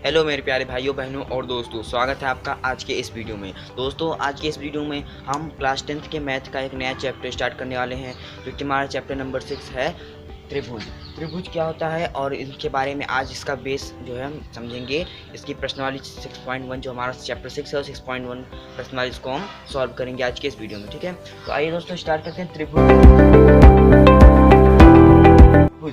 Hello मेरे प्यारे भाइयों बहनों और दोस्तों, स्वागत है आपका आज के इस वीडियो में। दोस्तों आज के इस वीडियो में हम क्लास 10th के मैथ का एक नया चैप्टर स्टार्ट करने वाले हैं, जो कि हमारा चैप्टर नंबर 6 है, त्रिभुज। त्रिभुज क्या होता है और इनके बारे में आज इसका बेस जो है हम समझेंगे। इसकी प्रश्नावली 6.1 जो हमारा चैप्टर 6 है और 6.1 प्रश्नावली इसको हम सॉल्व करेंगे आज के इस वीडियो में। ठीक है, तो आइए दोस्तों स्टार्ट करते हैं त्रिभुज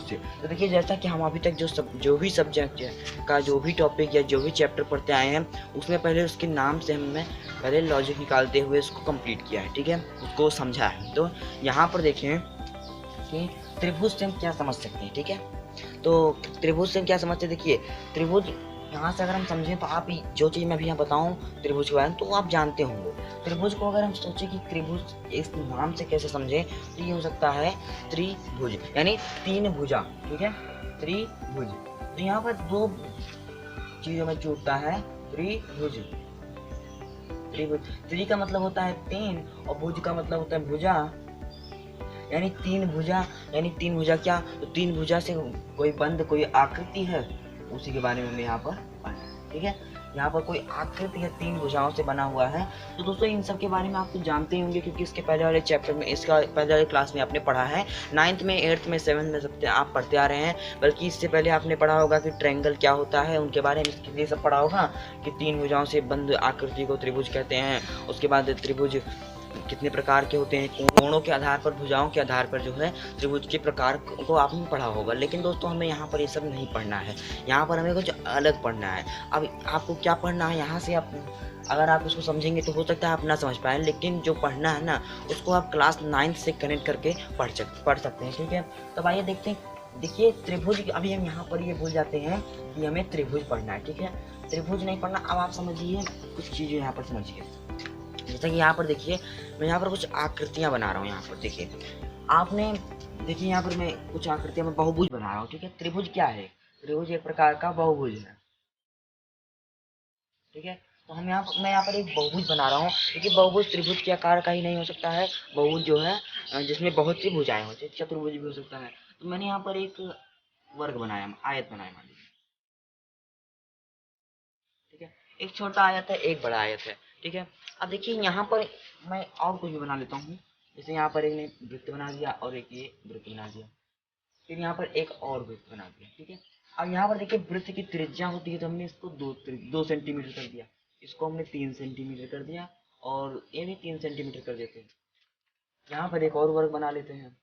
से। तो देखिए, जैसा कि हम अभी तक जो भी सब्जेक्ट का जो भी टॉपिक या जो भी चैप्टर पढ़ते आए हैं, उसमें पहले उसके नाम से हमने पहले लॉजिक निकालते हुए उसको कंप्लीट किया है। ठीक है, उसको समझा है। तो यहाँ पर देखें कि त्रिभुज से हम क्या समझ सकते हैं। ठीक है, तो त्रिभुज से हम क्या समझते हैं। देखिए, त्रिभुज यहाँ से अगर हम समझें तो आप जो चीज़ मैं अभी यहाँ बताऊँ त्रिभुज के बारे में तो आप जानते होंगे। त्रिभुज को अगर हम सोचें कि त्रिभुज इस नाम से कैसे समझें, तो ये हो सकता है त्रिभुज यानी तीन भुजा। ठीक है, त्रिभुज। तो यहाँ पर दो चीज़ों में जुड़ता है त्रिभुज। त्रिभुज, त्रि का मतलब होता है तीन और भुज का मतलब होता है भुजा, यानी तीन भुजा। यानी तीन भुजा क्या, तो तीन भुजा से कोई बंद कोई आकृति है, उसी के बारे में हमें यहाँ पर पढ़ना। ठीक है, यहाँ पर कोई आकृति है तीन भुजाओं से बना हुआ है। तो दोस्तों इन सब के बारे में आप तो जानते ही होंगे, क्योंकि इसके पहले वाले चैप्टर में, इसका पहले वाले क्लास में आपने पढ़ा है। 9th में, 8th में, 7th में सब आप पढ़ते आ रहे हैं। बल्कि इससे पहले आपने पढ़ा होगा कि ट्रायंगल क्या होता है, उनके बारे में ये सब पढ़ा होगा कि तीन भुजाओं से बंद आकृति को त्रिभुज कहते हैं। उसके बाद त्रिभुज कितने प्रकार के होते हैं, कोणों के आधार पर, भुजाओं के आधार पर जो है त्रिभुज के प्रकार को आपने पढ़ा होगा। लेकिन दोस्तों हमें यहाँ पर ये सब नहीं पढ़ना है, यहाँ पर हमें कुछ अलग पढ़ना है। अब आपको क्या पढ़ना है, यहाँ से आप अगर आप इसको समझेंगे तो हो सकता है आप ना समझ पाएँ, लेकिन जो पढ़ना है ना उसको आप क्लास 9th से कनेक्ट करके पढ़ सकते हैं। ठीक है, तो आइए देखते हैं। देखिए त्रिभुज, अभी हम यहाँ पर ये भूल जाते हैं कि हमें त्रिभुज पढ़ना है। ठीक है, त्रिभुज नहीं पढ़ना। अब आप समझिए कुछ चीज़ें यहाँ पर समझिए। जैसा कि यहाँ पर देखिए, मैं यहाँ पर कुछ आकृतियाँ बना रहा हूँ। यहाँ पर देखिए, आपने देखिए यहाँ पर मैं कुछ आकृतियाँ में बहुभुज बना रहा हूँ। ठीक है, त्रिभुज क्या है, त्रिभुज एक प्रकार का बहुभुज है। ठीक है, तो मैं यहाँ पर एक बहुभुज बना रहा हूँ, क्योंकि बहुभुज त्रिभुज के आकार का ही नहीं हो सकता है। बहुभुज जो है जिसमें बहुत सी भुजाएं हो, चतुर्भुज भी हो सकता है। तो मैंने यहाँ पर एक वर्ग बनाया, आयत बनाया मान लीजिए। ठीक है, एक छोटा आयत है, एक बड़ा आयत है। ठीक है, अब देखिए यहाँ पर मैं और कुछ भी बना लेता हूँ। जैसे यहाँ पर एक ने वृत्त बना दिया और एक ये वृत्त बना दिया, फिर यहाँ पर एक और वृत्त बना दिया। ठीक है, अब यहाँ पर देखिए वृत्त की त्रिज्या होती है, तो हमने इसको 2 सेंटीमीटर कर दिया, इसको हमने 3 सेंटीमीटर कर दिया, और ये भी 3 सेंटीमीटर कर देते हैं। यहाँ पर एक और वर्ग बना लेते हैं,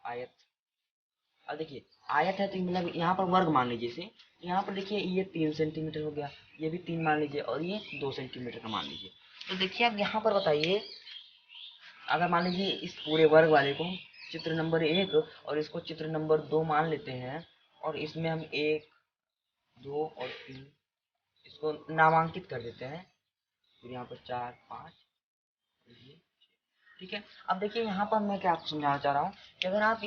आयत। अब देखिए आयत है तो मतलब यहाँ पर वर्ग मान लीजिए इसे। यहाँ पर देखिए ये 3 सेंटीमीटर हो गया, ये भी 3 मान लीजिए, और ये 2 सेंटीमीटर का मान लीजिए। तो देखिए अब यहाँ पर बताइए, अगर मान लीजिए इस पूरे वर्ग वाले को चित्र नंबर 1 और इसको चित्र नंबर 2 मान लेते हैं, और इसमें हम 1, 2 और 3 इसको नामांकित कर देते हैं, फिर यहाँ पर 4, 5। ठीक है, अब देखिए यहाँ पर मैं क्या आपको समझाना चाह रहा हूँ कि अगर आप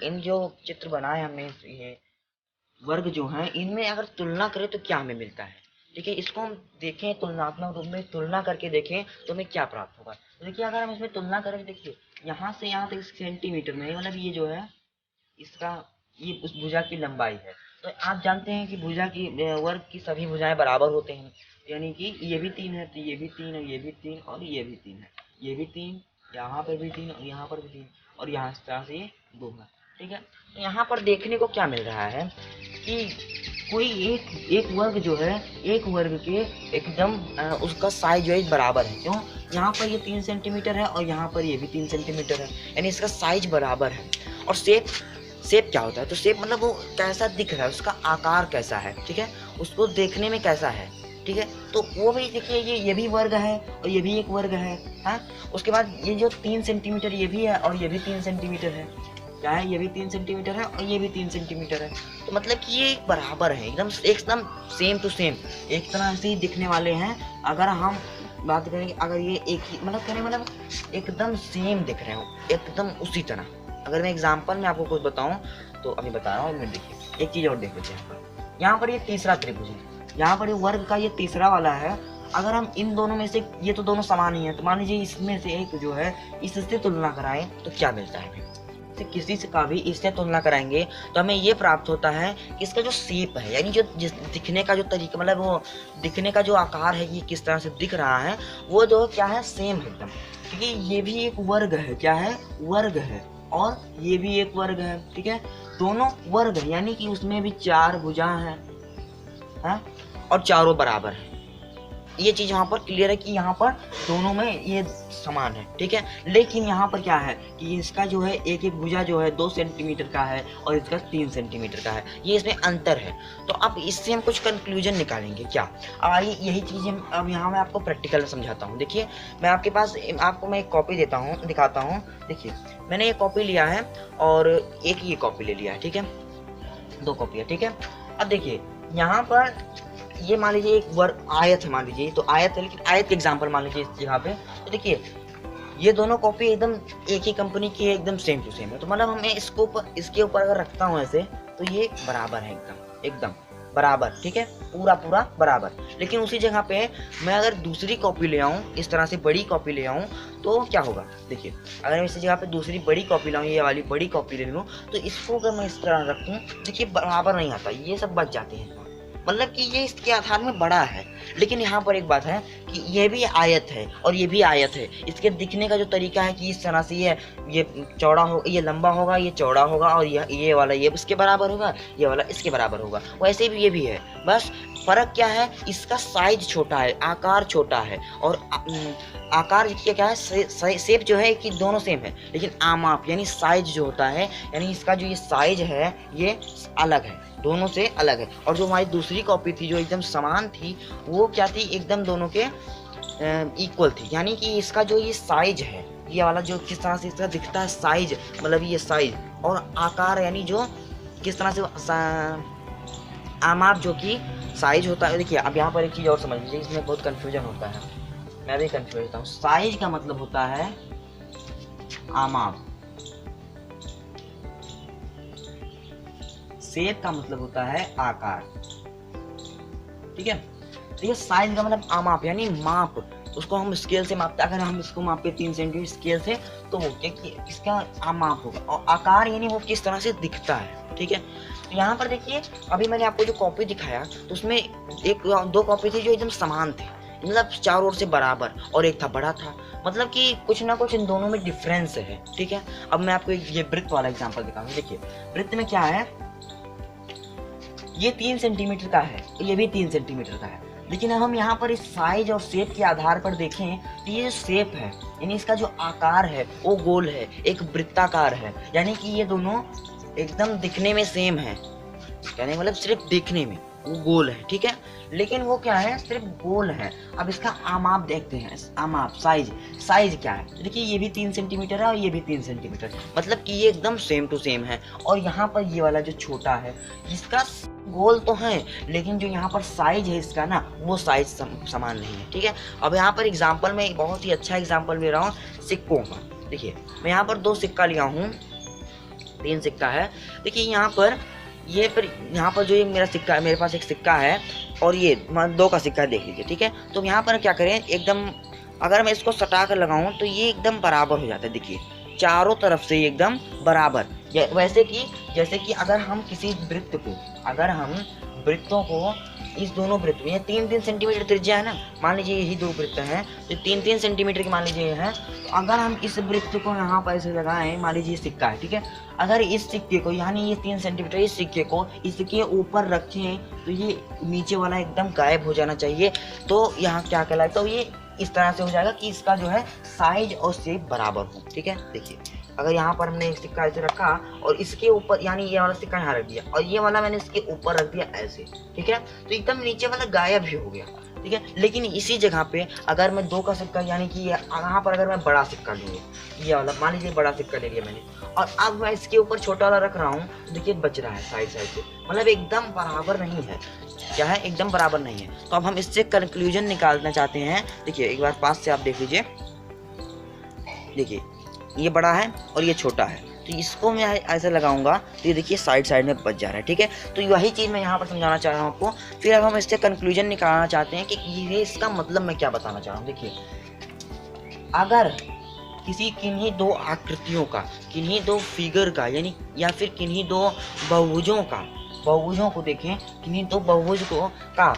इन जो चित्र बनाए हमने, ये वर्ग जो हैं, इनमें अगर तुलना करें तो क्या हमें मिलता है। ठीक है, इसको हम देखें तुलनात्मक रूप में, तुलना करके देखें तो हमें क्या प्राप्त होगा। तो देखिए अगर हम इसमें तुलना करें, देखिए यहाँ से यहाँ तक सेंटीमीटर में, मतलब ये जो है इसका, ये उस भुजा की लंबाई है। तो आप जानते हैं कि भुजा की, वर्ग की सभी भुजाएं बराबर होते हैं, यानी कि ये भी 3 है तो ये भी 3 है, ये भी 3 और ये भी 3 है, ये भी 3, यहाँ पर भी 3 और यहाँ पर भी 3, और यहाँ से ये 2 है। ठीक है, तो यहाँ पर देखने को क्या मिल रहा है कि कोई एक वर्ग जो है, एक वर्ग के एकदम उसका साइज जो है बराबर है। क्यों, यहाँ पर ये 3 सेंटीमीटर है और यहाँ पर ये भी 3 सेंटीमीटर है, यानी इसका साइज बराबर है। और शेप क्या होता है, तो शेप मतलब वो कैसा दिख रहा है, उसका आकार कैसा है। ठीक है, उसको देखने में कैसा है। ठीक है, तो वो भी देखिए, ये भी वर्ग है और ये भी एक वर्ग है। हाँ, उसके बाद ये जो 3 सेंटीमीटर ये भी है और ये भी 3 सेंटीमीटर है। क्या है, ये भी 3 सेंटीमीटर है और ये भी 3 सेंटीमीटर है। तो मतलब कि ये बराबर है, एकदम सेम टू सेम, एक तरह से ही दिखने वाले हैं। अगर हम बात करेंगे, अगर ये एक ही मतलब एकदम सेम दिख रहे हो, एकदम उसी तरह। अगर मैं एग्जांपल में आपको कुछ बताऊं तो अभी बता रहा हूँ। देखिए एक चीज़ और देख लेते हैं, यहाँ पर ये तीसरा त्रिभुज है, यहाँ पर ये वर्ग का ये तीसरा वाला है। अगर हम इन दोनों में से, ये तो दोनों समान ही है, तो मान लीजिए इसमें से एक जो है इससे तुलना कराएं तो क्या मिलता है। से किसी से का भी इससे तुलना कराएंगे तो हमें ये प्राप्त होता है कि इसका जो शेप है, यानी जो दिखने का जो तरीका, मतलब वो दिखने का जो आकार है, ये किस तरह से दिख रहा है, वो जो क्या है, सेम है एकदम। क्योंकि ये भी एक वर्ग है, क्या है, वर्ग है, और ये भी एक वर्ग है, ठीक है, दोनों वर्ग है, यानी कि उसमें भी 4 भुजा है, और चारों बराबर है। ये चीज यहाँ पर क्लियर है कि यहाँ पर दोनों में ये समान है, ठीक है। लेकिन यहाँ पर क्या है कि इसका जो है एक एक भुजा जो है 2 सेंटीमीटर का है और इसका 3 सेंटीमीटर का है, ये इसमें अंतर है। तो अब इससे हम कुछ कंक्लूजन निकालेंगे क्या। अब आइए यही चीज़ अब यहाँ मैं आपको प्रैक्टिकल में समझाता हूँ। देखिए मैं आपके पास आपको मैं एक कॉपी देता हूँ, दिखाता हूँ। देखिए मैंने एक कॉपी लिया है और एक ये कॉपी ले लिया है, ठीक है, 2 कॉपी है, ठीक है। अब देखिए यहाँ पर ये मान लीजिए एक वर्ग आयत है, मान लीजिए तो आयत है, लेकिन आयत के एग्जांपल मान लीजिए इस जगह पे। तो देखिए ये दोनों कॉपी एकदम एक ही कंपनी की है, एकदम सेम टू सेम है। तो मतलब हमें इसके ऊपर अगर रखता हूँ ऐसे, तो ये बराबर है, एकदम बराबर, ठीक है, पूरा बराबर। लेकिन उसी जगह पे मैं अगर दूसरी कॉपी ले आऊँ, इस तरह से बड़ी कॉपी ले आऊँ, तो क्या होगा। देखिए अगर मैं इसी जगह पे दूसरी बड़ी कॉपी लाऊँ, ये वाली बड़ी कॉपी ले लूँ, तो इसको अगर मैं इस तरह रखूँ, देखिए बराबर नहीं आता, ये सब बच जाते हैं। मतलब कि ये इसके आधार में बड़ा है। लेकिन यहाँ पर एक बात है कि ये भी आयत है और ये भी आयत है। इसके दिखने का जो तरीका है कि इस तरह से ये चौड़ा हो, ये लंबा होगा, ये चौड़ा होगा, और ये वाला ये इसके बराबर होगा, ये वाला इसके बराबर होगा। वैसे भी ये भी है, बस फर्क क्या है, इसका साइज छोटा है, आकार छोटा है, और आकार क्या है, शेप जो है कि दोनों सेम है, लेकिन आमाप यानी साइज जो होता है, यानी इसका जो ये साइज है ये अलग है, दोनों से अलग है। और जो हमारी दूसरी कॉपी थी जो एकदम समान थी, वो क्या थी, एकदम दोनों के इक्वल थी। यानी कि इसका जो ये साइज है, ये वाला जो किस तरह से इसका दिखता है साइज, मतलब ये साइज और आकार, यानी जो किस तरह से आमाप जो कि साइज होता है। देखिए अब यहाँ पर एक चीज़ और समझ लीजिए, इसमें बहुत कन्फ्यूजन होता है, मैं भी कन्फ्यूज होता हूँ। साइज का मतलब होता है आमाप, शेप का मतलब होता है आकार, ठीक है। तो ये साइज का मतलब आमाप यानी माप, उसको हम स्केल से मापते हैं। अगर हम इसको मापे 3 सेंटीमीटर स्केल से, तो वो क्या इसका आमाप होगा। और आकार यानी वो किस तरह से दिखता है, ठीक है। तो यहाँ पर देखिए अभी मैंने आपको जो कॉपी दिखाया, तो उसमें 2 कॉपी थी जो एकदम समान थे, मतलब चारों ओर से बराबर, और एक था बड़ा था, मतलब कि कुछ ना कुछ इन दोनों में डिफरेंस है, ठीक है। अब मैं आपको ये वृत्त वाला एग्जांपल दिखाऊंगा। देखिए वृत्त में क्या है, ये 3 सेंटीमीटर का है, ये भी 3 सेंटीमीटर का है। लेकिन अब हम यहाँ पर इस साइज और शेप के आधार पर देखें तो ये शेप है, यानी इसका जो आकार है वो गोल है, एक वृत्ताकार है, यानी कि ये दोनों एकदम दिखने में सेम है, यानी मतलब सिर्फ दिखने में वो गोल है, ठीक है। लेकिन वो क्या है, सिर्फ गोल है। अब इसका आमाप देखते हैं, आमाप साइज क्या है। देखिए ये भी 3 सेंटीमीटर है और ये भी 3 सेंटीमीटर, मतलब कि ये एकदम सेम टू सेम है। और यहाँ पर ये वाला जो छोटा है, इसका गोल तो है, लेकिन जो यहाँ पर साइज है इसका ना, वो साइज समान नहीं है, ठीक है। अब यहाँ पर एग्जाम्पल में बहुत ही अच्छा एग्जाम्पल ले रहा हूँ सिक्कों का। देखिए मैं यहाँ पर 2 सिक्का लिया हूँ, 3 सिक्का है। देखिए यहाँ पर यहाँ पर जो ये मेरा सिक्का है, मेरे पास एक सिक्का है और ये 2 का सिक्का देख लीजिए, ठीक है। तो यहाँ पर क्या करें, एकदम अगर मैं इसको सटा कर लगाऊं तो ये एकदम बराबर हो जाता है। देखिए चारों तरफ से एकदम बराबर, वैसे कि जैसे कि अगर हम किसी वृत्त को, अगर हम वृत्तों को, इस दोनों वृत्त में 3-3 सेंटीमीटर त्रिज्या है ना, मान लीजिए यही 2 वृत्त हैं तो 3-3 सेंटीमीटर की मान लीजिए ये है। तो अगर हम इस वृत्त को यहाँ पर ऐसे लगाएं, मान लीजिए सिक्का है, ठीक है। अगर इस सिक्के को, यानी ये 3 सेंटीमीटर इस सिक्के को इसके ऊपर रखें तो ये नीचे वाला एकदम गायब हो जाना चाहिए। तो यहाँ क्या कहलाएगा, तो ये इस तरह से हो जाएगा कि इसका जो है साइज और शेप बराबर हो, ठीक है। देखिए अगर यहाँ पर हमने एक सिक्का ऐसे रखा और इसके ऊपर, यानी ये वाला सिक्का यहाँ रख दिया और ये वाला मैंने इसके ऊपर रख दिया ऐसे, ठीक है, तो एकदम नीचे वाला गायब ही हो गया, ठीक है। लेकिन इसी जगह पे अगर मैं 2 का सिक्का, यानी कि यहाँ पर अगर मैं बड़ा सिक्का लूँगा, ये वाला मान लीजिए बड़ा सिक्का ले लिया मैंने, और अब मैं इसके ऊपर छोटा वाला रख रहा हूँ, तो देखिए बच रहा है साइड से, मतलब एकदम बराबर नहीं है, क्या है, एकदम बराबर नहीं है। तो अब हम इससे कंक्लूजन निकालना चाहते हैं। देखिए एक बार पास से आप देख लीजिए, देखिए ये बड़ा है और ये छोटा है, तो इसको मैं ऐसे लगाऊंगा तो ये देखिए साइड में बच जा रहा है, ठीक है। तो यही चीज़ मैं यहाँ पर समझाना चाह रहा हूँ आपको। फिर अब हम इससे कंक्लूजन निकालना चाहते हैं कि ये इसका मतलब मैं क्या बताना चाह रहा हूँ। देखिए अगर किसी किन्हीं दो आकृतियों का, किन्हीं दो फिगर का, यानी या फिर किन्हीं दो बहुभुजों का, बहुभुजों को देखें, किन्हीं दो बहुभुज को का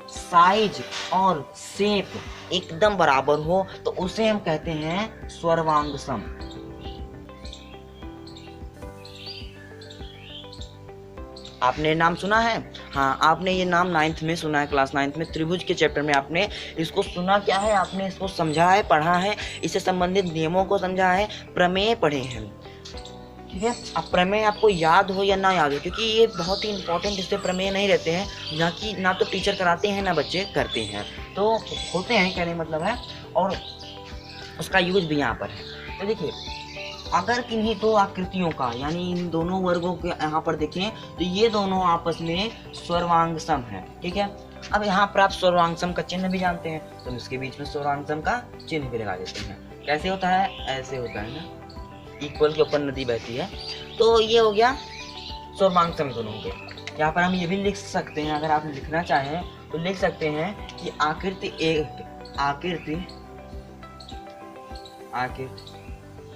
साइज और शेप एकदम बराबर हो तो उसे हम कहते हैं सर्वांग सम। आपने नाम सुना है? हाँ, आपने ये नाम 9th में सुना है, क्लास 9th में त्रिभुज के चैप्टर में आपने इसको सुना क्या है, आपने इसको समझा है, पढ़ा है, इससे संबंधित नियमों को समझा है, प्रमेय पढ़े हैं। ठीक है, अब प्रमेय आपको याद हो या ना याद हो, क्योंकि ये बहुत ही इंपॉर्टेंट, इससे प्रमेय नहीं रहते हैं, ना तो टीचर कराते हैं ना बच्चे करते हैं, तो होते हैं कहने मतलब है, और उसका यूज भी यहाँ पर है। तो देखिए, अगर किन्हीं दो आकृतियों का, यानी इन दोनों वर्गों के यहाँ पर देखें तो ये दोनों आपस में सर्वांग सम है। ठीक है, अब यहाँ पर आप सर्वांग सम का चिन्ह भी जानते हैं, तो इसके बीच में सर्वांग सम का चिन्ह भी लगा देते हैं। कैसे होता है? ऐसे होता है ना, इक्वल के ऊपर नदी बहती है, तो ये हो गया सर्वांग सम दोनों के। यहाँ पर हम ये भी लिख सकते हैं, अगर आप लिखना चाहें तो लिख सकते हैं कि आकृति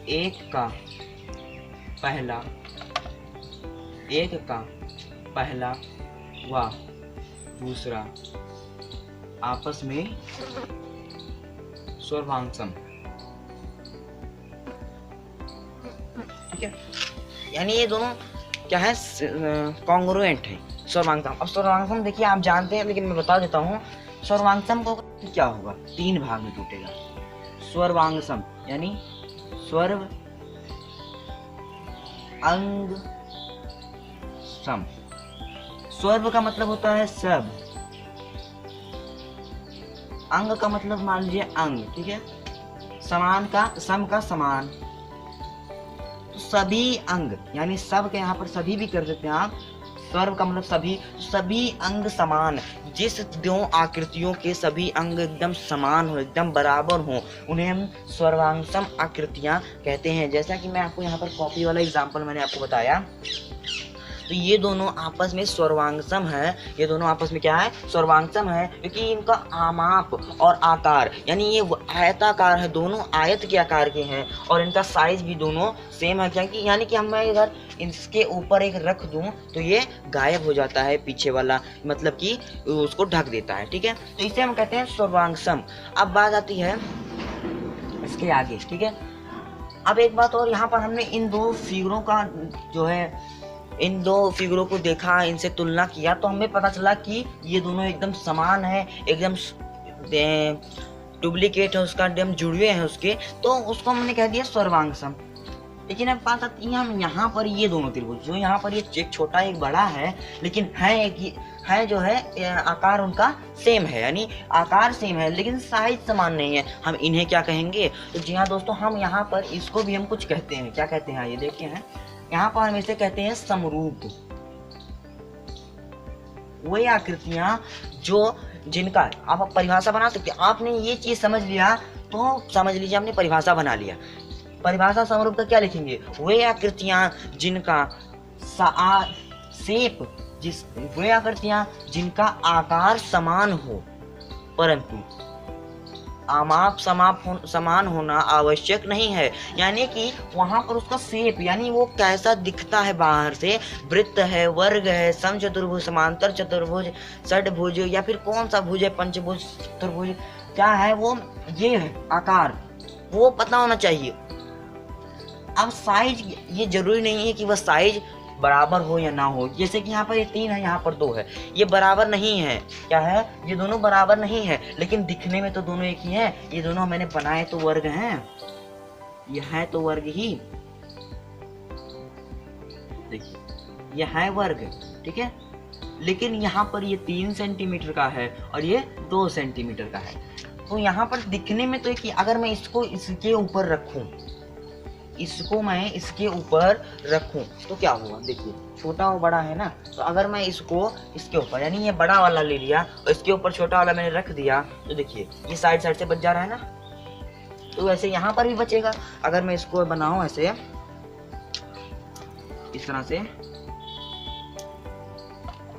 एक का पहला व दूसरा आपस में सर्वांग सम। ठीक है, यानी ये दोनों क्या है, कॉन्ग्रुएंट है, सर्वांग सम। अब सर्वांग सम देखिए आप जानते हैं, लेकिन मैं बता देता हूँ सर्वांग सम को क्या होगा, 3 भाग में टूटेगा। सर्वांग सम यानी स्वर्व अंग सम। स्वर्व का मतलब होता है सब, अंग का मतलब मान लीजिए अंग, ठीक है, समान का, सम का समान, तो सभी अंग, यानी सब के यहाँ पर सभी भी कर देते हैं आप, स्वर्व का मतलब सभी, सभी अंग समान, जिस दो आकृतियों के सभी अंग एकदम समान हो, एकदम बराबर हो, उन्हें हम सर्वांग सम आकृतियां कहते हैं। जैसा कि मैं आपको यहाँ पर कॉपी वाला एग्जांपल मैंने आपको बताया, तो ये दोनों आपस में सर्वांग सम है। ये दोनों आपस में क्या है? सर्वांग सम है, क्योंकि इनका आमाप और आकार, यानी ये आयताकार है, दोनों आयत के आकार के हैं, और इनका साइज भी दोनों सेम है। क्या कि यानी कि हम अगर इसके ऊपर एक रख दूं तो ये गायब हो जाता है, पीछे वाला मतलब कि उसको ढक देता है। ठीक है, तो इसे हम कहते हैं सर्वांग सम। अब बात आती है इसके आगे। ठीक है, अब एक बात और, यहाँ पर हमने इन दो फिगरों का जो है, इन दो फिगरों को देखा, इनसे तुलना किया, तो हमें पता चला कि ये दोनों एकदम समान है, एकदम डुप्लीकेट है उसका, एकदम जुड़वे हैं उसके, तो उसको हमने कह दिया सर्वांग सम। लेकिन अब बात आती है, हम यहाँ पर ये दोनों त्रिभुज, जो यहाँ पर ये एक छोटा एक बड़ा है, लेकिन है एक है जो है आकार उनका सेम है, यानी आकार सेम है लेकिन साइज समान नहीं है, हम इन्हें क्या कहेंगे? तो जी हाँ दोस्तों, हम यहाँ पर इसको भी हम कुछ कहते हैं। क्या कहते हैं? ये देखिए हैं, यहाँ पर हम इसे कहते हैं समरूप। वही आकृतियां जो जिनका आप परिभाषा बना सकते हैं। आपने ये चीज समझ लिया तो समझ लीजिए आपने परिभाषा बना लिया। परिभाषा समरूप का क्या लिखेंगे? वे आकृतियां जिनका शेप, वे आकृतियां जिनका आकार समान हो परंतु आमाप समान होना आवश्यक नहीं है, यानी कि वहां पर उसका शेप, यानी वो कैसा दिखता है बाहर से, वृत्त है, वर्ग है, समचतुर्भुज, समांतर चतुर्भुज, षडभुज, या फिर कौन सा भुज है, पंचभुज, चतुर्भुज, क्या है वो, ये है आकार, वो पता होना चाहिए। अब साइज, ये जरूरी नहीं है कि वह साइज बराबर हो या ना हो। जैसे कि यहाँ पर ये 3 है, यहाँ पर 2 है, ये बराबर नहीं है। क्या है? ये दोनों बराबर नहीं है, लेकिन दिखने में तो दोनों एक ही हैं। ये दोनों मैंने बनाए तो वर्ग हैं, ये है तो वर्ग ही, देखिए ये है वर्ग, ठीक है, लेकिन यहाँ पर ये 3 सेंटीमीटर का है और ये 2 सेंटीमीटर का है। तो यहाँ पर दिखने में तो एक ही, अगर मैं इसको इसके ऊपर रखूं, इसको मैं इसके ऊपर रखूं तो क्या होगा? देखिए छोटा और बड़ा है ना, तो अगर मैं इसको इसके ऊपर, यानी ये बड़ा वाला ले लिया और इसके ऊपर छोटा वाला मैंने रख दिया, तो देखिए ये साइड साइड से बच जा रहा है ना, तो वैसे यहाँ पर भी बचेगा। अगर मैं इसको बनाऊं ऐसे, इस तरह से,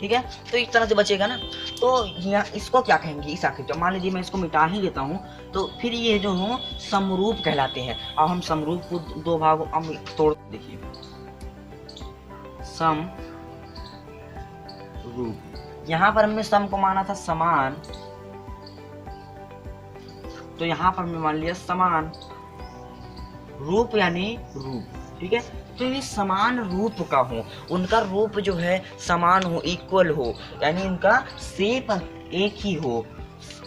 ठीक है। तो इस तरह से बचेगा ना। तो यहाँ इसको क्या कहेंगे, इस आकृति, मान लीजिए मैं इसको मिटा ही देता हूँ, तो फिर ये जो हो समरूप कहलाते हैं। अब हम समरूप को दो भागों हम तोड़, देखिए सम रूप, यहाँ पर हमने सम को माना था समान, तो यहाँ पर हमने मान लिया समान, रूप यानी रूप, ठीक है। तो ये समान रूप का हो, उनका रूप जो है समान हो, इक्वल हो, यानी उनका शेप एक ही हो।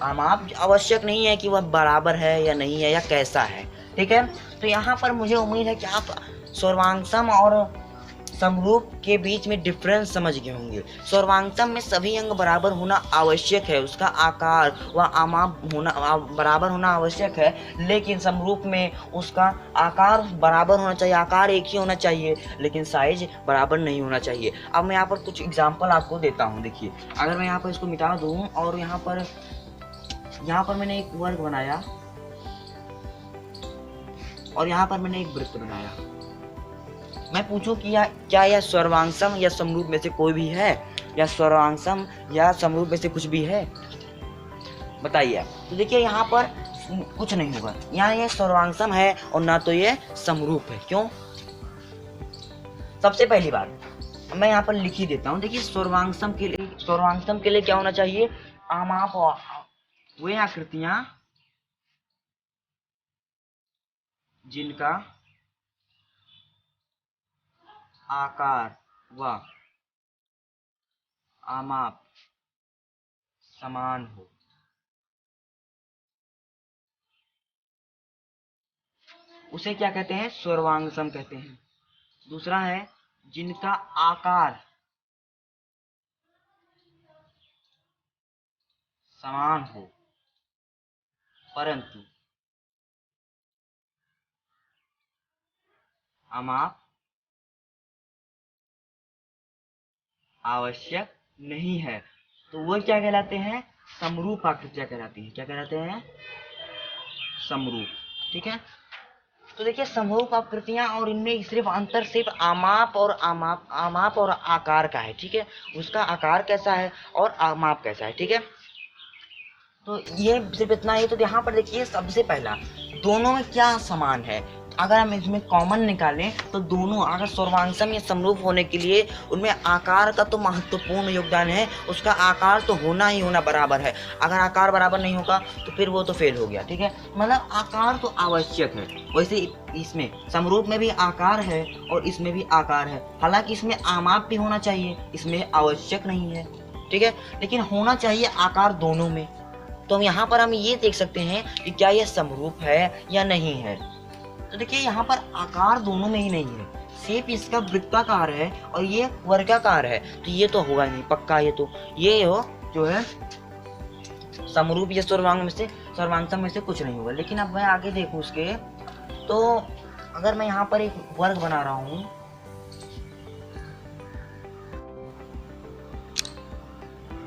आप आवश्यक नहीं है कि वह बराबर है या नहीं है या कैसा है, ठीक है। तो यहाँ पर मुझे उम्मीद है कि आप सर्वांगसम और समरूप के बीच में डिफरेंस समझ गए होंगे। सर्वांगसम में सभी अंग बराबर होना आवश्यक है, उसका आकार व आमाप होना बराबर होना आवश्यक है, लेकिन समरूप में उसका आकार बराबर होना चाहिए, आकार एक ही होना चाहिए, लेकिन साइज बराबर नहीं होना चाहिए। अब मैं यहाँ पर कुछ एग्जाम्पल आपको देता हूँ। देखिए अगर मैं यहाँ पर इसको मिटा दूँ और यहाँ पर मैंने एक वर्ग बनाया और यहाँ पर मैंने एक वृत्त बनाया, मैं पूछूं कि क्या यह सर्वांगसम या समरूप में से कोई भी है, या सर्वांगसम या समरूप में से कुछ भी है, बताइए। तो देखिए यहाँ पर कुछ नहीं होगा, यहाँ ये सर्वांगसम है और ना तो ये समरूप है। क्यों? सबसे पहली बात मैं यहाँ पर लिख ही देता हूँ। देखिए सर्वांगसम के लिए क्या होना चाहिए, आमाप वे आकृतियां जिनका आकार व आमाप समान हो, उसे क्या कहते हैं, सर्वांगसम कहते हैं। दूसरा है जिनका आकार समान हो परंतु आमाप आवश्यक नहीं है, तो वो क्या कहलाते हैं, समरूप आकृतियां कहलाती हैं। क्या कहलाते हैं, समरूप, ठीक है। तो देखिए समरूप आकृतियां और इनमें सिर्फ अंतर सिर्फ आमाप और आकार का है, ठीक है। उसका आकार कैसा है और आमाप कैसा है, ठीक है। तो ये सिर्फ इतना ही। तो यहाँ पर देखिए सबसे पहला दोनों में क्या समान है, अगर हम इसमें कॉमन निकालें तो दोनों अगर सर्वांगसम या समरूप होने के लिए उनमें आकार का तो महत्वपूर्ण योगदान है, उसका आकार तो होना ही होना बराबर है। अगर आकार बराबर नहीं होगा तो फिर वो तो फेल हो गया, ठीक है। मतलब आकार तो आवश्यक है। वैसे इसमें समरूप में भी आकार है और इसमें भी आकार है, हालांकि इसमें आमाप भी होना चाहिए, इसमें आवश्यक नहीं है, ठीक है, लेकिन होना चाहिए आकार दोनों में। तो हम यहाँ पर हम ये देख सकते हैं कि क्या यह समरूप है या नहीं है। तो देखिए यहाँ पर आकार दोनों में ही नहीं है, शेप इसका वृत्ताकार है और ये वर्गाकार है, तो ये तो होगा नहीं पक्का। ये हो जो है समरूप या सर्वांगसम में से कुछ नहीं होगा। लेकिन अब मैं आगे देखूं उसके, तो अगर मैं यहाँ पर एक वर्ग बना रहा हूँ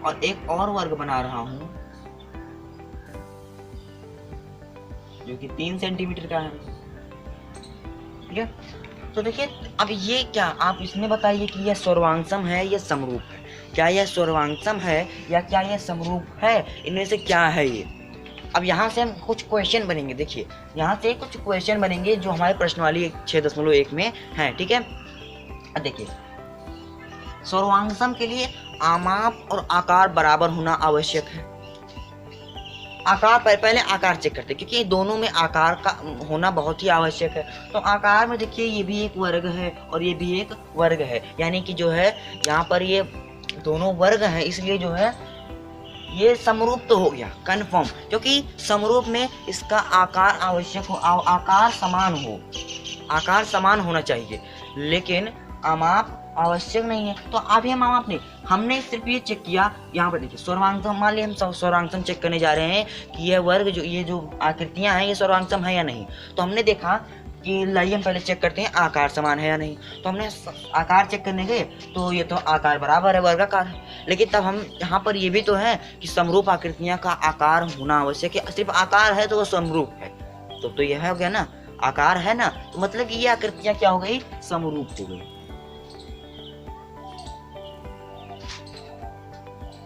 और एक और वर्ग बना रहा हूँ जो कि 3 सेंटीमीटर का है, ठीक है। तो देखिए अब ये क्या, आप इसमें बताइए कि यह सर्वांगसम है या समरूप है, क्या यह सर्वांगसम है या क्या यह समरूप है, इनमें से क्या है ये। अब यहाँ से हम कुछ क्वेश्चन बनेंगे, देखिए यहाँ से कुछ क्वेश्चन बनेंगे जो हमारे प्रश्नवाली 6.1 में है, ठीक है। देखिए सर्वांगसम के लिए आमाप और आकार बराबर होना आवश्यक है। आकार पहले आकार चेक करते हैं, क्योंकि दोनों में आकार का होना बहुत ही आवश्यक है। तो आकार में देखिए ये भी एक वर्ग है और ये भी एक वर्ग है, यानी कि जो है यहाँ पर ये दोनों वर्ग हैं, इसलिए जो है ये समरूप तो हो गया कन्फर्म, क्योंकि समरूप में इसका आकार आवश्यक हो, आकार समान होना चाहिए, लेकिन आमाप आवश्यक नहीं है। तो अभी हम आमाप नहीं, हमने सिर्फ ये चेक किया। यहाँ पर देखिए सर्वांगसम, मान लिया हम सर्वांगसम चेक करने जा रहे हैं कि यह वर्ग ये जो आकृतियां हैं ये सर्वांगसम है या नहीं। तो हमने देखा कि लाइए हम पहले चेक करते हैं आकार समान है या नहीं। तो हमने आकार चेक करने गए तो ये तो आकार बराबर है, वर्गाकार है, लेकिन तब हम यहाँ पर ये भी तो है कि समरूप आकृतियां का आकार होना आवश्यक है। सिर्फ आकार है तो वो समरूप है, तो यह हो गया ना, आकार है ना, तो मतलब कि ये आकृतियां क्या हो गई, समरूप हो गई।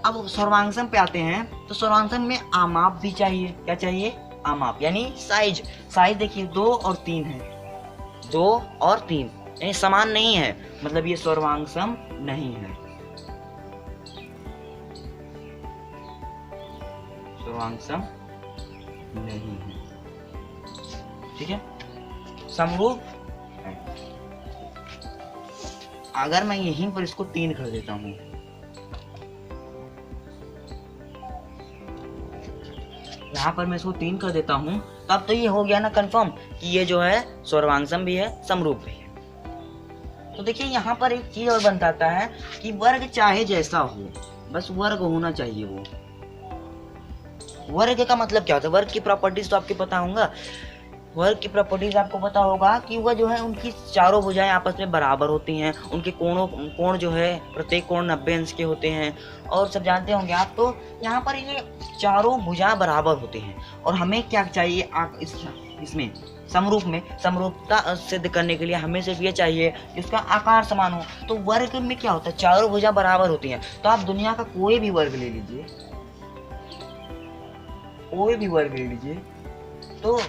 अब सर्वांगसम पे आते हैं, तो सर्वांगसम में आमाप भी चाहिए। क्या चाहिए? आमाप, यानी साइज। साइज देखिए 2 और 3 है, 2 और 3 यानी समान नहीं है, मतलब ये सर्वांगसम नहीं है, सर्वांगसम नहीं है। ठीक है, समरूप है। अगर मैं यहीं पर इसको 3 कर देता हूं, यहाँ पर मैं इसको 3 कर देता हूँ, तब तो ये हो गया ना कंफर्म कि ये जो है सर्वांगसम भी है, समरूप भी है। तो देखिए यहाँ पर एक चीज और बताता है कि वर्ग चाहे जैसा हो, बस वर्ग होना चाहिए। वो वर्ग का मतलब क्या होता है? वर्ग की प्रॉपर्टीज तो आपको पता होगा। वर्ग की प्रॉपर्टीज आपको पता होगा कि वह जो है उनकी चारों भुजाएं आपस में बराबर होती हैं, उनके कोण जो है प्रत्येक कोण 90 अंश के होते हैं, और सब जानते होंगे आप। तो यहाँ पर ये चारों भुजाएं बराबर होती हैं, और हमें क्या चाहिए इसमें समरूप में? समरूपता सिद्ध करने के लिए हमें सिर्फ ये चाहिए कि उसका आकार समान हो। तो वर्ग में क्या होता है? चारों भुजा बराबर होती हैं। तो आप दुनिया का कोई भी वर्ग ले लीजिए, कोई भी वर्ग ले लीजिए, तो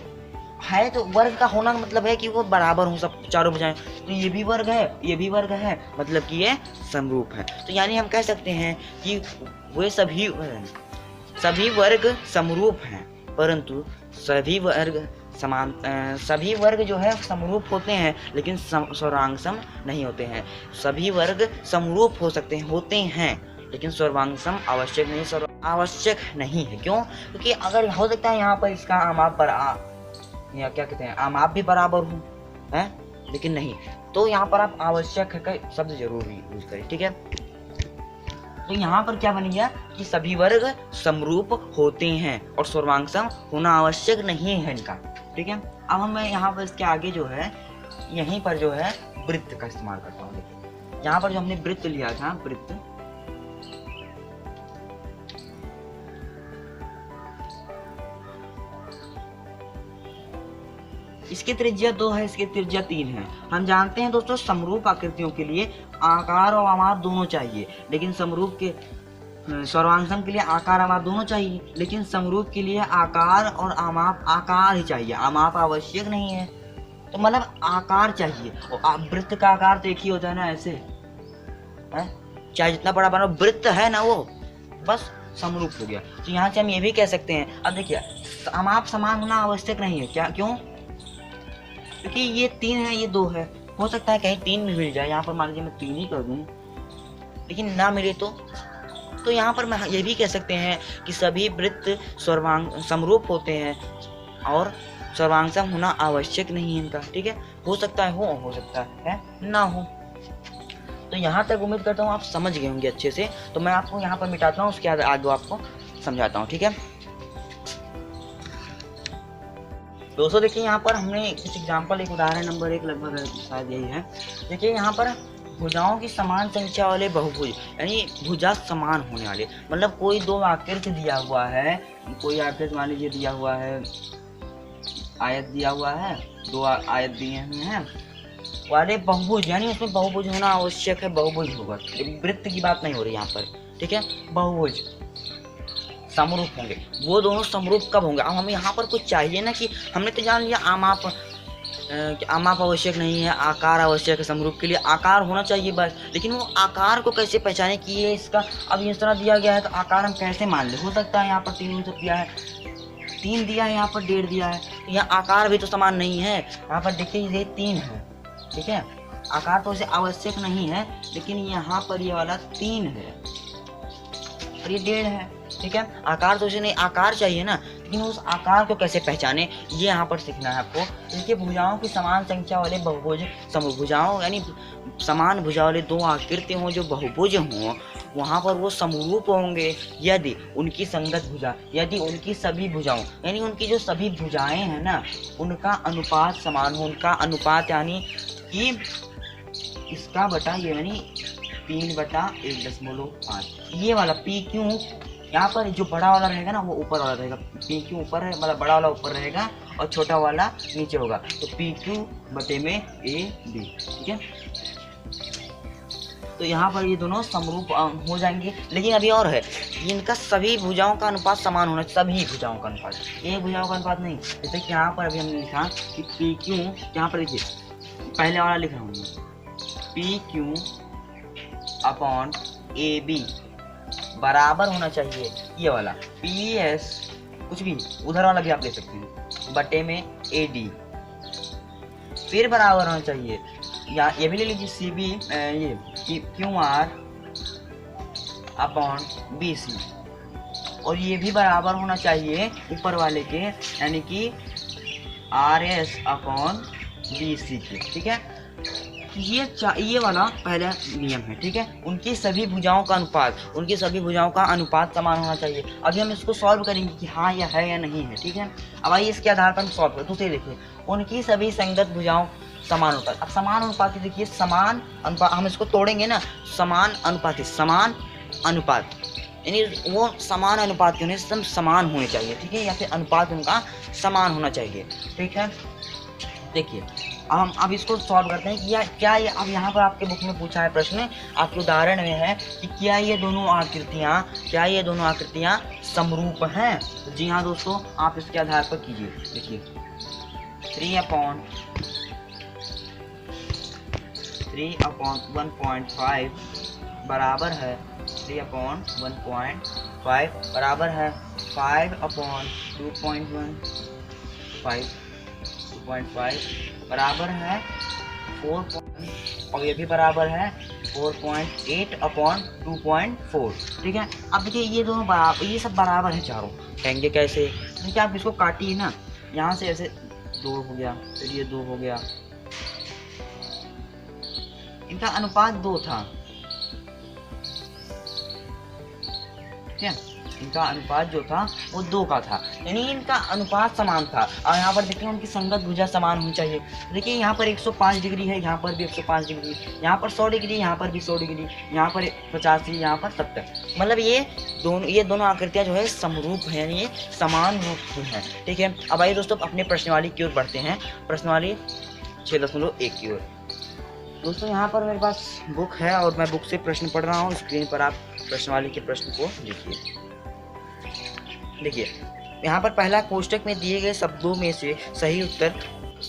है तो वर्ग का होना मतलब है कि वो बराबर हो सब चारों भुजाएं। तो ये भी वर्ग है, ये भी वर्ग है, मतलब कि ये समरूप है। तो यानी हम कह सकते हैं कि वे सभी वर्ग समरूप हैं, परंतु सभी वर्ग जो है समरूप होते हैं, लेकिन सर्वांगसम नहीं होते हैं। सभी वर्ग समरूप होते हैं, लेकिन सर्वांगसम आवश्यक नहीं है। क्यों? क्योंकि अगर हो सकता है यहाँ पर इसका आमाप या क्या कहते हैं, आमाप भी बराबर हो है, लेकिन नहीं। तो यहाँ पर आप आवश्यक का शब्द जरूर यूज करें। ठीक है, तो यहाँ पर क्या बन गया कि सभी वर्ग समरूप होते हैं और सर्वांगसम होना आवश्यक नहीं है इनका। ठीक है, अब हम यहाँ पर इसके आगे जो है, यहीं पर जो है वृत्त का इस्तेमाल करता हूँ। देखिए यहाँ पर जो हमने वृत्त लिया था, वृत्त, इसकी त्रिज्या 2 है, इसकी त्रिज्या 3 है। हम जानते हैं दोस्तों समरूप आकृतियों के लिए आकार और आमाप दोनों चाहिए, लेकिन समरूप के सर्वांगसम के लिए आकार आमाप दोनों चाहिए, लेकिन समरूप के लिए आकार और आकार ही चाहिए, आमाप आवश्यक नहीं है। तो मतलब आकार चाहिए, और वृत्त का आकार तो एक ही होता है ना, ऐसे है, चाहे जितना बड़ा बना वृत्त है ना, वो बस समरूप हो गया। तो यहाँ से हम ये भी कह सकते हैं, अब देखिए आमाप समान होना आवश्यक नहीं है। क्या? क्यों? क्योंकि ये 3 है, ये 2 है, हो सकता है कहीं 3 भी मिल जाए। यहाँ पर मान लीजिए मैं 3 ही कर दूं, लेकिन ना मिले तो यहाँ पर मैं ये भी कह सकते हैं कि सभी वृत्त समरूप होते हैं और सर्वांगसम होना आवश्यक नहीं है इनका। ठीक है, हो सकता है हो सकता है ना हो। तो यहाँ तक उम्मीद करता हूँ आप समझ गए होंगे अच्छे से। तो मैं आपको यहाँ पर मिटाता हूँ, उसके आगे आपको समझाता हूँ। ठीक है दोस्तों, देखिए यहाँ पर हमने कुछ एग्जाम्पल, एक उदाहरण नंबर 1 लगभग शायद यही है। देखिए यहाँ पर भुजाओं की समान संख्या वाले बहुभुज, यानी भुजा समान होने वाले, मतलब कोई 2 आकृति दिया हुआ है, कोई आकृति मान लीजिए दिया हुआ है, आयत दिया हुआ है, 2 आयत दिए हुए हैं वाले बहुभुज, यानी उसमें बहुभुज होना आवश्यक है, बहुभुज होगा, वृत्त की बात नहीं हो रही यहाँ पर। ठीक है, बहुभुज समरूप होंगे, वो दोनों समरूप कब होंगे? अब हमें यहाँ पर कुछ चाहिए ना, कि हमने तो जान लिया आमाप आवश्यक नहीं है, आकार आवश्यक है। समरूप के लिए आकार होना चाहिए बस, लेकिन वो आकार को कैसे पहचाने कि ये इसका, अब इस तरह दिया गया है तो आकार हम कैसे मान ले? हो सकता है यहाँ पर 3 दिया है, 3 दिया है, यहाँ पर 1.5 दिया है, तो यहाँ आकार भी तो समान नहीं है। यहाँ पर देखिए ये 3 है, ठीक है, आकार तो इसे आवश्यक नहीं है, लेकिन यहाँ पर ये वाला 3 है और ये 1.5 है। ठीक है, आकार तो इसे नहीं, आकार चाहिए ना, लेकिन उस आकार को कैसे पहचाने, ये यहाँ पर सीखना है आपको। इसके भुजाओं की समान संख्या वाले बहुभुज, समभुजाओं यानी समान भुजा वाले 2 आकृति हों जो बहुभुज हों, वहाँ पर वो समरूप होंगे यदि उनकी संगत भुजा, यदि उनकी सभी भुजाओं यानी उनकी जो सभी भुजाएं हैं ना, उनका अनुपात समान हो। उनका अनुपात यानी कि इसका बटा ये, यानी 3/1.5, ये वाला पी क्यू, यहाँ पर जो बड़ा वाला रहेगा ना वो ऊपर वाला रहेगा, पी क्यू ऊपर है, मतलब बड़ा वाला ऊपर रहेगा और छोटा वाला नीचे होगा, तो पी क्यू बटे में ए बी। ठीक है, तो यहाँ पर ये दोनों समरूप हो जाएंगे। लेकिन अभी और है, इनका सभी भुजाओं का अनुपात समान होना चाहिए, सभी भुजाओं का अनुपात, एक भुजाओं का अनुपात नहीं। जैसे कि यहाँ पर अभी हमने लिखा कि पी क्यू, यहाँ पर देखिए पहले वाला लिख रहा हूँ, P Q upon A B बराबर होना चाहिए ये वाला पी एस, कुछ भी उधर वाला भी आप ले सकते हैं, बटे में ए डी, फिर बराबर होना चाहिए, या ये भी ले लीजिए सी बी, ये Q R upon B C, और ये भी बराबर होना चाहिए ऊपर वाले के, यानी कि R S upon B C के। ठीक है, ये वाला पहला नियम है। ठीक है, उनकी सभी भुजाओं का अनुपात, उनकी सभी भुजाओं का अनुपात समान होना चाहिए। अभी हम इसको सॉल्व करेंगे कि हाँ या है या नहीं है। ठीक है, अब आइए इसके आधार पर हम सॉल्व करें। दूसरे देखिए, उनकी सभी संगत भुजाओं समान अनुपात। अब समान अनुपात देखिए, समान अनुपात हम इसको तोड़ेंगे ना, समान अनुपात, समान अनुपात यानी वो समान अनुपात के एकदम समान होने चाहिए। ठीक है, या फिर अनुपात उनका समान होना चाहिए। ठीक है, देखिए अब हम अब इसको सॉल्व करते हैं कि क्या ये, अब यहाँ पर आपके बुक में पूछा है प्रश्न, आपके उदाहरण में है कि क्या ये दोनों आकृतियाँ समरूप हैं। तो जी हाँ दोस्तों, आप इसके आधार पर कीजिए। देखिए 3/1.5 बराबर है 3/1.5 बराबर है 5/2.1 बराबर है 4 और ये भी बराबर है 4.8/2.4। ठीक है, अब देखिए ये दोनों बराबर, ये सब बराबर है चारों। कहेंगे कैसे? देखिए आप इसको काटिए ना, यहाँ से ऐसे 2 हो गया, फिर ये 2 हो गया, इनका अनुपात 2 था। ठीक है, इनका अनुपात जो था वो 2 का था, यानी इनका अनुपात समान था। और यहाँ पर देखिए उनकी संगत भुजा समान होनी चाहिए। देखिए यहाँ पर 105 डिग्री है, यहाँ पर भी 105 डिग्री, यहाँ पर 100 डिग्री, यहाँ पर भी 100 डिग्री, यहाँ पर 85, यहाँ पर 70। मतलब ये दोनों आकृतियाँ जो है समरूप है, यानी ये समान रूप हैं। ठीक है, अब आइए दोस्तों अपने प्रश्नवाली की ओर बढ़ते हैं, प्रश्नवाली 6.1 की ओर। दोस्तों यहाँ पर मेरे पास बुक है और मैं बुक से प्रश्न पढ़ रहा हूँ। स्क्रीन पर आप प्रश्नवाली के प्रश्न को लिखिए। देखिए यहाँ पर पहला कोष्टक में दिए गए शब्दों में से सही उत्तर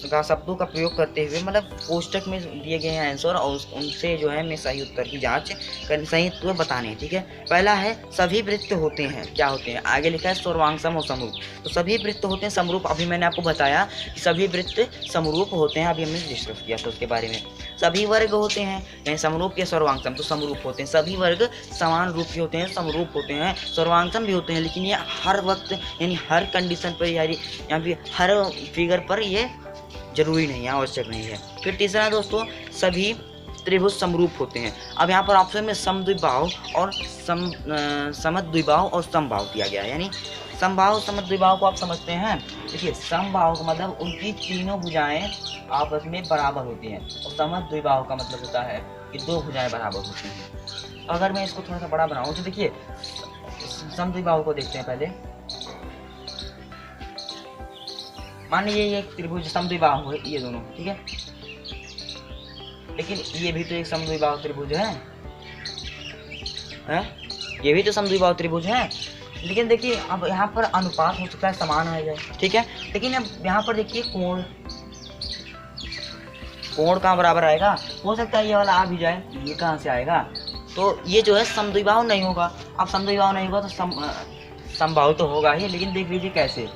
का शब्दों का प्रयोग करते हुए, मतलब कोष्टक में दिए गए हैं आंसर और उनसे जो है मैं सही उत्तर की जांच कर, सही उत्तर बताने हैं। ठीक है, पहला है सभी वृत्त होते हैं, क्या होते हैं? आगे लिखा है सर्वांगसम और समरूप। तो सभी वृत्त होते हैं समरूप, अभी मैंने आपको बताया कि सभी वृत्त समरूप होते हैं, अभी हमने डिस्कस किया था उसके बारे में। सभी वर्ग होते हैं, यानी समरूप या सर्वांगसम, तो समरूप होते हैं। सभी वर्ग समान रूप के होते हैं, समरूप होते हैं, सर्वांगसम भी होते हैं, लेकिन ये हर वक्त यानी हर कंडीशन पर, यानी यहाँ पे हर फिगर पर ये जरूरी नहीं है, आवश्यक नहीं है। फिर तीसरा दोस्तों, सभी त्रिभुज समरूप होते हैं। अब यहाँ पर ऑप्शन में समद्विबाहु और समद्विबाहु और समबाहु दिया गया है, यानी समबाहु समद्विबाहु को आप समझते हैं। देखिए समबाहु का मतलब उनकी तीनों भुजाएं आपस में बराबर होती हैं, और समद्विबाहु का मतलब होता है कि 2 भुजाएं बराबर होती हैं। अगर मैं इसको थोड़ा सा बड़ा बनाऊं तो देखिए समद्विबाहु को देखते हैं पहले। मान लीजिए ये त्रिभुज समद्विबाहु है, ये दोनों, ठीक है, लेकिन ये भी तो एक समद्विबाहु त्रिभुज है, ये भी तो समद्विबाहु त्रिभुज है। लेकिन देखिए अब यहाँ पर अनुपात हो सकता है समान आ जाए, ठीक है, लेकिन अब यहाँ पर देखिए कोण कहाँ बराबर आएगा? हो सकता है ये वाला आ भी जाए, ये कहाँ से आएगा? तो ये जो है समद्विबाहु नहीं होगा। अब समद्विबाहु नहीं होगा तो समबाहु तो होगा ही, लेकिन देख लीजिए कैसे।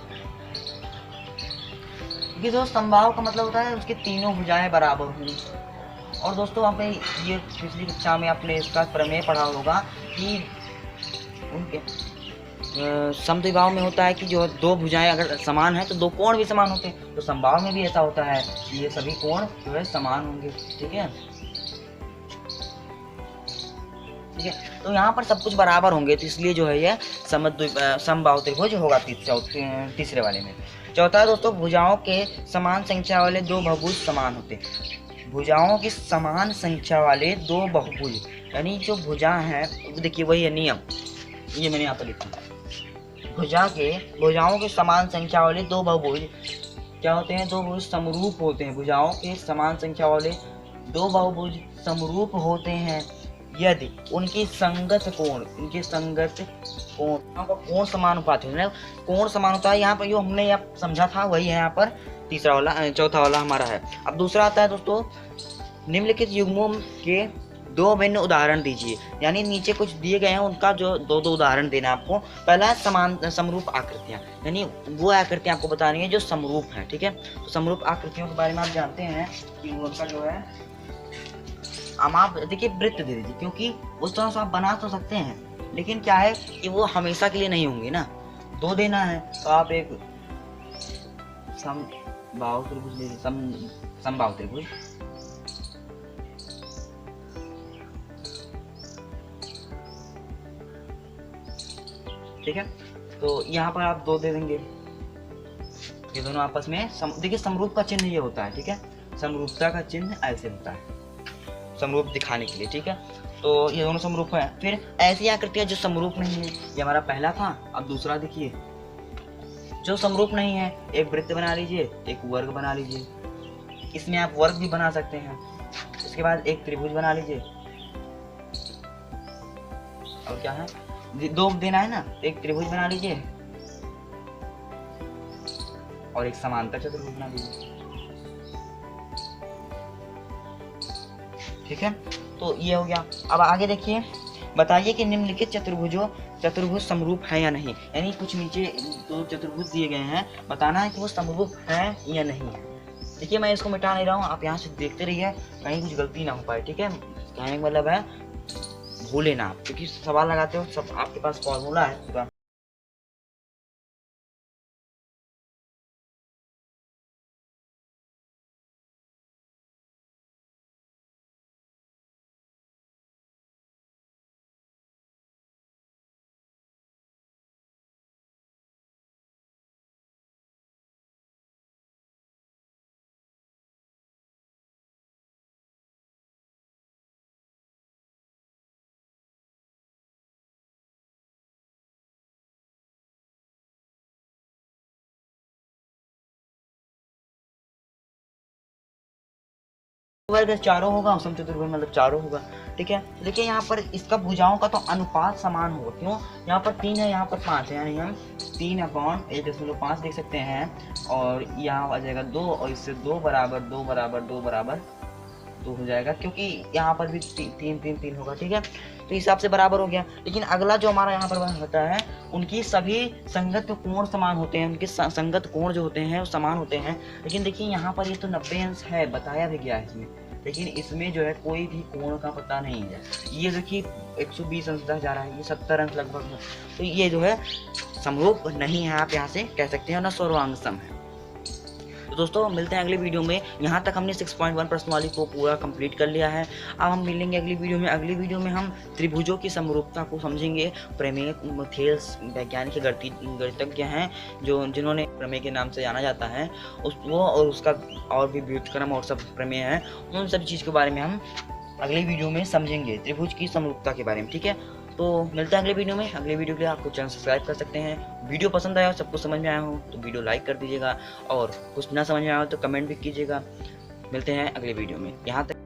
क्योंकि दोस्त समबाहु का मतलब होता है उसकी तीनों भुजाएं बराबर होंगी। और दोस्तों आपने ये पिछली कक्षा में आपने इसका प्रमेय पढ़ा होगा कि उनके समद्विबाहु में होता है कि जो 2 भुजाएं अगर समान है तो 2 कोण भी समान होते हैं। तो समबाहु में भी ऐसा होता है कि ये सभी कोण जो है समान होंगे। ठीक है, ठीक है, तो यहाँ पर सब कुछ बराबर होंगे, तो इसलिए जो है ये समबाहु त्रिभुज होगा तीसरे वाले में। चौथा दोस्तों, भुजाओं के समान संख्या वाले 2 बहुभुज समान होते हैं। भुजाओं की समान संख्या वाले 2 बहुभुज, यानी जो भुजा है, देखिए वही है नियम, ये मैंने यहाँ पर लिखा। भुजाओं के समान संख्या वाले 2 बहुभुज क्या होते हैं? 2 बहुभुज समरूप होते हैं। भुजाओं के समान संख्या वाले 2 बहुभुज समरूप होते हैं यदि उनकी संगत कोण का कोण समानुपाती है, कोण समानुपात यहाँ पर जो हमने यहाँ समझा था वही है यहाँ पर तीसरा वाला, चौथा वाला हमारा है। अब दूसरा आता है दोस्तों, निम्नलिखित युग्मों के दो भिन्न उदाहरण दीजिए। यानी नीचे कुछ दिए गए हैं, उनका जो दो उदाहरण देना है आपको। पहला है समान समरूप आकृतियां, यानी वो आकृतियां आपको बतानी है जो समरूप है, ठीक है। तो समरूप आकृतियों के बारे में आप जानते हैं कि उनका जो है, हम आप देखिए वृत्त दे दीजिए, क्योंकि उस तरह से आप बना तो सकते हैं, लेकिन क्या है कि वो हमेशा के लिए नहीं होंगे ना, दो देना है। तो आप एक समबाहु त्रिभुज ले लीजिए, समबाहु त्रिभुज, ठीक है। तो यहाँ पर आप दो दे देंगे, ये दोनों आपस में देखिए समरूप का चिन्ह ये होता है, ठीक है। समरूपता का चिन्ह ऐसे होता है, समरूप दिखाने के लिए, ठीक है। तो ये दोनों समरूप है। फिर ऐसी आकृतियां जो समरूप नहीं है, ये हमारा पहला था। अब दूसरा देखिए, जो समरूप नहीं है, एक वृत्त बना लीजिए, एक वर्ग बना लीजिए, इसमें आप वर्ग भी बना सकते हैं। इसके बाद एक त्रिभुज बना लीजिए, और क्या है, दो देना है ना, एक त्रिभुज बना लीजिए और एक समांतर चतुर्भुज बना लीजिए, ठीक है। तो ये हो गया। अब आगे देखिए, बताइए कि निम्नलिखित चतुर्भुज समरूप है या नहीं। यानी कुछ नीचे दो चतुर्भुज दिए गए हैं, बताना है कि वो समरूप है या नहीं है। देखिए मैं इसको मिटा नहीं रहा हूँ, आप यहाँ से देखते रहिए, कहीं कुछ गलती ना हो पाए, ठीक है। कहने का मतलब है भूले ना आप, क्योंकि सवाल लगाते हो सब आपके पास फॉर्मूला है पूरा। वर्ग चारों होगा, समचतुर्भुज मतलब चारों होगा, ठीक है। तो देखिए यहाँ पर इसका भुजाओं का तो अनुपात समान होगा, क्यों, यहाँ पर 3 है, यहाँ पर 5 है, यानी हम 3/1.5 देख सकते हैं। और यहाँ आ जाएगा 2, और इससे 2 बराबर 2 बराबर 2 बराबर 2 हो जाएगा, क्योंकि यहाँ पर भी 3 होगा, ठीक है। तो हिसाब से बराबर हो गया। लेकिन अगला जो हमारा यहाँ पर होता है, उनकी सभी संगत कोण समान होते हैं, उनके संगत कोण जो होते हैं वो समान होते हैं। लेकिन देखिए यहाँ पर ये तो 90 अंश है, बताया भी गया है इसमें, लेकिन इसमें जो है कोई भी कोण का पता नहीं है। ये देखिए 120 अंश जा रहा है, ये 70 अंश लगभग है। तो ये जो है समरूप नहीं है, आप यहाँ से कह सकते हैं, ना सर्वांग सम है। तो दोस्तों मिलते हैं अगली वीडियो में। यहाँ तक हमने 6.1 प्रश्नवाली को पूरा कंप्लीट कर लिया है। अब हम मिलेंगे अगली वीडियो में। अगली वीडियो में हम त्रिभुजों की समरूपता को समझेंगे। प्रमेय थेल्स वैज्ञानिक गणितज्ञ हैं जिन्होंने प्रमेय के नाम से जाना जाता है, वो और उसका और भी व्युत्क्रम और सब प्रमेय है, उन सब चीज़ के बारे में हम अगली वीडियो में समझेंगे, त्रिभुज की समरूपता के बारे में, ठीक है। तो मिलते हैं अगले वीडियो में। अगले वीडियो के लिए आपको चैनल सब्सक्राइब कर सकते हैं। वीडियो पसंद आया हो, सब कुछ समझ में आया हो तो वीडियो लाइक कर दीजिएगा, और कुछ ना समझ में आया हो तो कमेंट भी कीजिएगा। मिलते हैं अगले वीडियो में। यहाँ तक